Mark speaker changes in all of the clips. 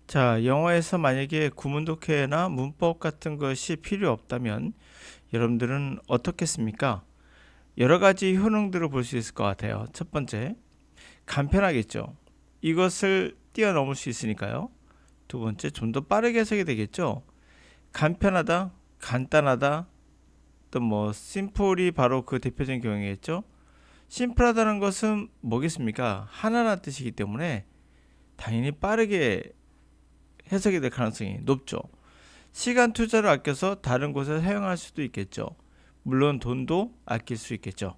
Speaker 1: 자, 영어에서 만약에 구문독해나 문법 같은 것이 필요 없다면 여러분들은 어떻겠습니까? 여러 가지 효능들을 볼 수 있을 것 같아요. 첫 번째, 간편하겠죠. 이것을 뛰어넘을 수 있으니까요. 두 번째, 좀 더 빠르게 해석이 되겠죠. 간편하다, 간단하다, 또 뭐 심플이 바로 그 대표적인 경우겠죠. 심플하다는 것은 뭐겠습니까? 하나라는 뜻이기 때문에 당연히 빠르게 해석이 될 가능성이 높죠. 시간 투자를 아껴서 다른 곳에 사용할 수도 있겠죠. 물론 돈도 아낄 수 있겠죠.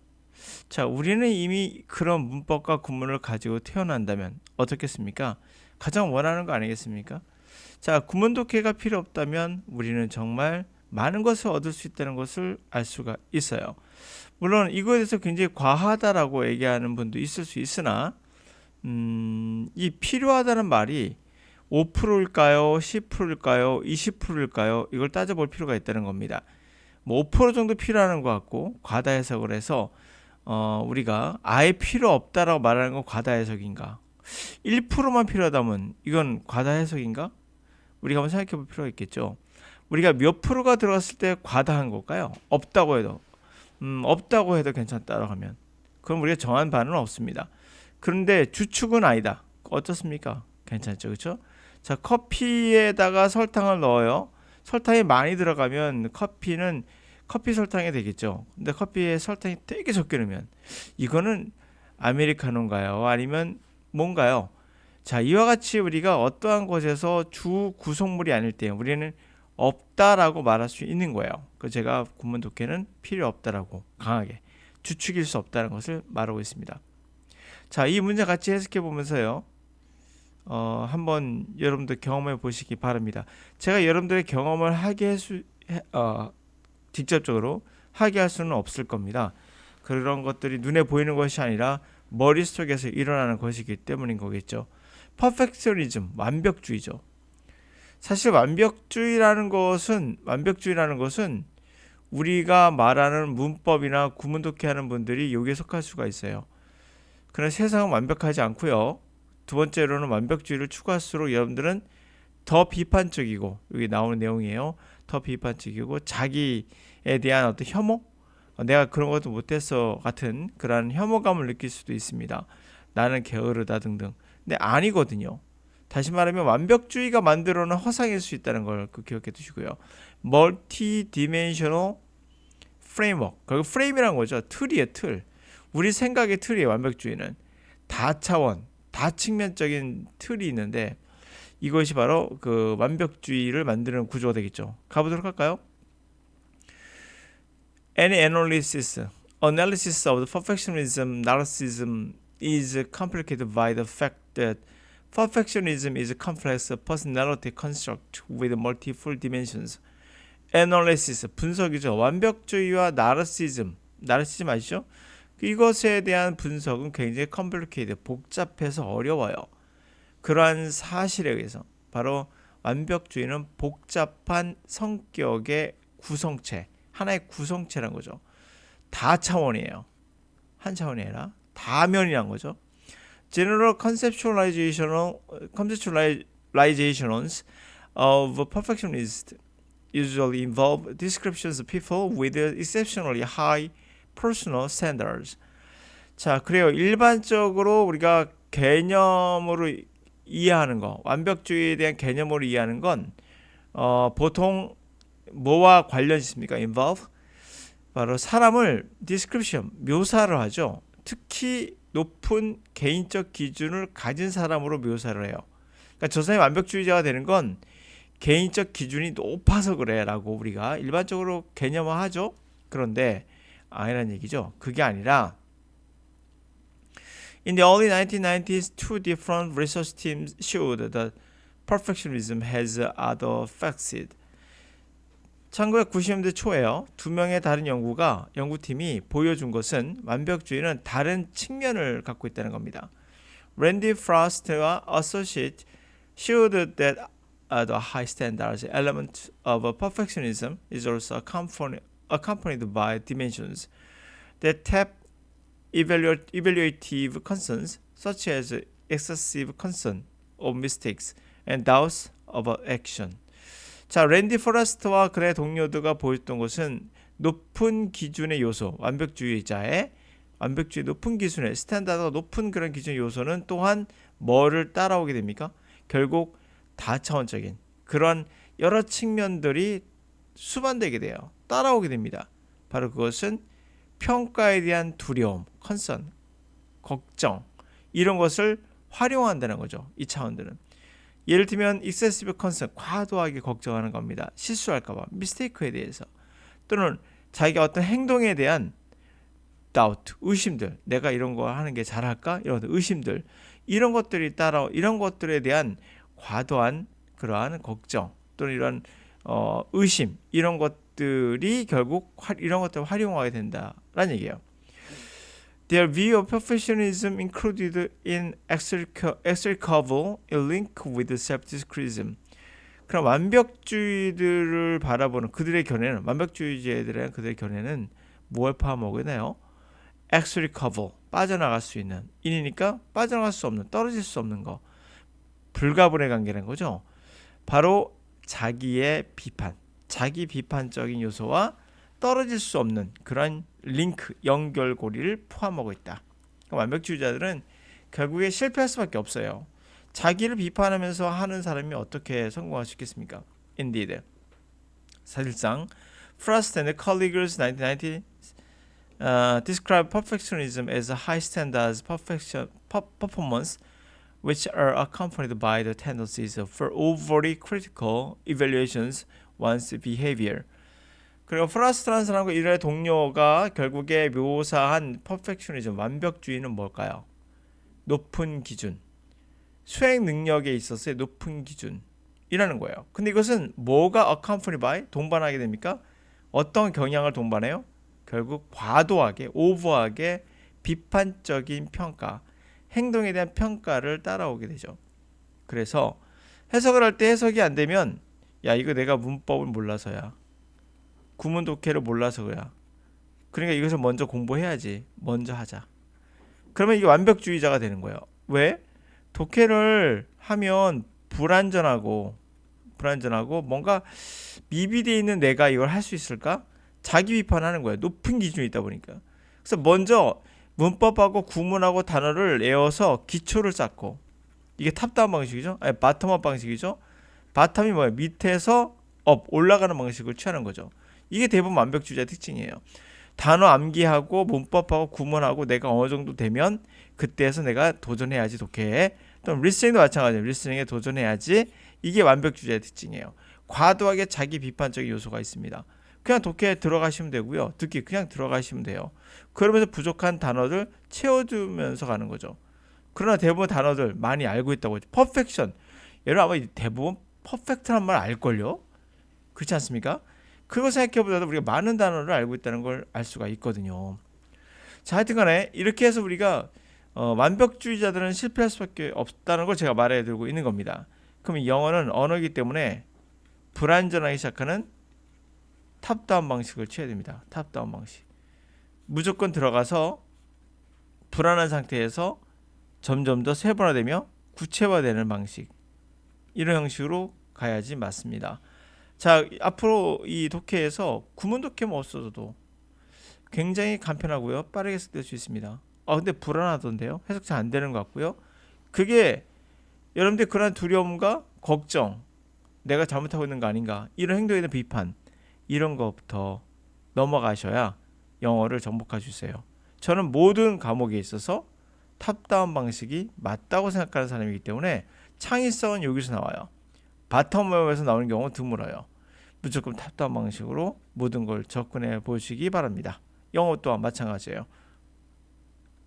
Speaker 1: 자, 우리는 이미 그런 문법과 구문을 가지고 태어난다면 어떻겠습니까? 가장 원하는 거 아니겠습니까? 자, 구문 독해가 필요 없다면 우리는 정말 많은 것을 얻을 수 있다는 것을 알 수가 있어요. 물론 이거에 대해서 굉장히 과하다라고 얘기하는 분도 있을 수 있으나 이 필요하다는 말이 5%일까요? 10%일까요? 20%일까요? 이걸 따져볼 필요가 있다는 겁니다. 뭐 5% 정도 필요하는 것 같고 과다 해석을 해서 우리가 아예 필요 없다라고 말하는 건 과다 해석인가? 1%만 필요하다면 이건 과다 해석인가? 우리가 한번 생각해 볼 필요가 있겠죠. 우리가 몇 프로가 들어갔을 때 과다한 걸까요? 없다고 해도 괜찮다라고 하면 그럼 우리가 정한 바는 없습니다. 그런데 주축은 아니다. 어떻습니까? 괜찮죠, 그렇죠? 자, 커피에다가 설탕을 넣어요. 설탕이 많이 들어가면 커피는 커피 설탕이 되겠죠. 근데 커피에 설탕이 되게 적게 넣으면 이거는 아메리카노인가요? 아니면 뭔가요? 자, 이와 같이 우리가 어떠한 것에서 주 구성물이 아닐 때 우리는 없다라고 말할 수 있는 거예요. 그 제가 군문 독해는 필요 없다라고 강하게 주축일 수 없다는 것을 말하고 있습니다. 자, 이 문제 같이 해석해 보면서요. 한번 여러분들 경험해 보시기 바랍니다. 제가 여러분들의 경험을 직접적으로 하게 할 수는 없을 겁니다. 그런 것들이 눈에 보이는 것이 아니라 머릿속에서 일어나는 것이기 때문인 거겠죠. 퍼펙셔니즘, 완벽주의죠. 사실 완벽주의라는 것은 우리가 말하는 문법이나 구문독해하는 분들이 여기에 속할 수가 있어요. 그러나 세상은 완벽하지 않고요. 두 번째로는 완벽주의를 추구할수록 여러분들은 더 비판적이고 여기 나오는 내용이에요. 더 비판적이고 자기에 대한 어떤 혐오, 내가 그런 것도 못했어 같은 그런 혐오감을 느낄 수도 있습니다. 나는 게으르다 등등. 근데 아니거든요. 다시 말하면 완벽주의가 만들어놓은 허상일 수 있다는 걸 기억해 두시고요. 멀티 디멘셔널 프레임워크. 그 프레임이란 거죠. 틀이에요, 틀. 우리 생각의 틀이에요, 완벽주의는. 다차원, 다측면적인 틀이 있는데 이것이 바로 그 완벽주의를 만드는 구조가 되겠죠. 가보도록 할까요? Any analysis of the perfectionism narcissism is complicated by the fact that perfectionism is a complex personality construct with multiple dimensions. Analysis, 분석이죠. 완벽주의와 나르시즘 아시죠? 이것에 대한 분석은 굉장히 complicated, 복잡해서 어려워요. 그러한 사실에 의해서 바로 완벽주의는 복잡한 성격의 구성체, 하나의 구성체란 거죠. 다차원이에요. 한 차원이 아니라 다면이란 거죠. General conceptualizations of perfectionists usually involve descriptions of people with exceptionally high personal standards. 자, 그래요. 일반적으로 우리가 개념으로 이해하는 거, 완벽주의에 대한 개념으로 이해하는 건 보통 뭐와 관련이 있습니까? involve 바로 사람을 description 묘사를 하죠. 특히 높은 개인적 기준을 가진 사람으로 묘사를 해요. 그러니까 저 사람이 완벽주의자가 되는 건 개인적 기준이 높아서 그래라고 우리가 일반적으로 개념화하죠. 그런데 아니란 얘기죠. 그게 아니라 In the early 1990s, two different research teams showed that perfectionism has other facets. 1990년대 초에요. 두 명의 다른 연구팀이 보여준 것은 완벽주의는 다른 측면을 갖고 있다는 겁니다. 랜디 프로스트와 어소시에이트 showed that the high standards element of perfectionism is also accompanied by dimensions that tap evaluative concerns such as excessive concern of mistakes, and doubts about action. 자, 랜디 포레스트와 그의 동료들가 보였던 것은 높은 기준의 요소, 완벽주의자의 높은 기준의 스탠다드가 높은 그런 기준의 요소는 또한 뭐를 따라오게 됩니까? 결국 다차원적인 그런 여러 측면들이 수반되게 돼요. 따라오게 됩니다. 바로 그것은 평가에 대한 두려움, 컨선, 걱정 이런 것을 활용한다는 거죠. 이 차원들은. 예를 들면 excessive concern, 과도하게 걱정하는 겁니다. 실수할까 봐, 미스테이크에 대해서. 또는 자기가 어떤 행동에 대한 doubt, 의심들. 내가 이런 거 하는 게 잘할까? 이런 의심들. 이런 것들이 따라 이런 것들에 대한 과도한 그러한 걱정 또는 이런 의심 이런 것들이 결국 이런 것들을 활용하게 된다라는 얘기예요. Their view of perfectionism included in execrable a link with self-criticism. 그럼 완벽주의들을 바라보는 그들의 견해는 완벽주의자들의 그들의 견해는 뭘 포함하겠나요? execrable 빠져나갈 수 있는 인이니까 빠져나갈 수 없는 떨어질 수 없는 거 불가분의 관계라는 거죠. 바로 자기의 비판, 자기 비판적인 요소와 떨어질 수 없는 그런 링크, 연결고리를 포함하고 있다. 완벽주의자들은 결국에 실패할 수밖에 없어요. 자기를 비판하면서 하는 사람이 어떻게 성공할 수 있겠습니까? Indeed. 사실상 Frost and colleagues 1990 describe perfectionism as a high standards performance which are accompanied by the tendencies for overly critical evaluations one's behavior. 그리고 프라스트라는 사람과 일의 동료가 결국에 묘사한 퍼펙셔니즘, 완벽주의는 뭘까요? 높은 기준, 수행 능력에 있어서의 높은 기준이라는 거예요. 근데 이것은 뭐가 accompanied by? 동반하게 됩니까? 어떤 경향을 동반해요? 결국 과도하게, 오버하게 비판적인 평가, 행동에 대한 평가를 따라오게 되죠. 그래서 해석을 할 때 해석이 안 되면 야 이거 내가 문법을 몰라서야. 구문 독해를 몰라서 그래. 그러니까 이것을 먼저 공부해야지. 먼저 하자. 그러면 이게 완벽주의자가 되는 거예요. 왜? 독해를 하면 불안전하고 뭔가 미비되어 있는 내가 이걸 할 수 있을까? 자기 비판하는 거예요. 높은 기준이 있다 보니까. 그래서 먼저 문법하고 구문하고 단어를 외워서 기초를 쌓고 이게 탑다운 방식이죠. 아니, 바텀업 방식이죠. 바텀이 뭐예요? 밑에서 업 올라가는 방식을 취하는 거죠. 이게 대부분 완벽주의자 특징이에요. 단어 암기하고 문법하고 구문하고 내가 어느 정도 되면 그때에서 내가 도전해야지 독해에. 또는 리스닝도 마찬가지예요. 리스닝에 도전해야지. 이게 완벽주의자의 특징이에요. 과도하게 자기 비판적인 요소가 있습니다. 그냥 독해에 들어가시면 되고요. 듣기 그냥 들어가시면 돼요. 그러면서 부족한 단어들 채워주면서 가는 거죠. 그러나 대부분 단어들 많이 알고 있다고 하죠. 퍼펙션. 여러분 아마 대부분 퍼펙트란 말 알걸요? 그렇지 않습니까? 그거 생각해보자도 우리가 많은 단어를 알고 있다는 걸 알 수가 있거든요. 자, 하여튼 간에 이렇게 해서 우리가 완벽주의자들은 실패할 수밖에 없다는 걸 제가 말해드리고 있는 겁니다. 그럼 영어는 언어이기 때문에 불안전하기 시작하는 탑다운 방식을 취해야 됩니다. 탑다운 방식. 무조건 들어가서 불안한 상태에서 점점 더 세분화되며 구체화되는 방식. 이런 형식으로 가야지 맞습니다. 자, 앞으로 이 독해에서 구문 독해만 없어도 굉장히 간편하고요. 빠르게 해석될 수 있습니다. 근데 불안하던데요. 해석 잘 안 되는 것 같고요. 그게 여러분들 그런 두려움과 걱정, 내가 잘못하고 있는 거 아닌가, 이런 행동에 대한 비판, 이런 것부터 넘어가셔야 영어를 정복할 수 있어요. 저는 모든 과목에 있어서 탑다운 방식이 맞다고 생각하는 사람이기 때문에 창의성은 여기서 나와요. 바텀업에서 나오는 경우는 드물어요. 무조건 탑다운 방식으로 모든 걸 접근해 보시기 바랍니다. 영어 또한 마찬가지예요.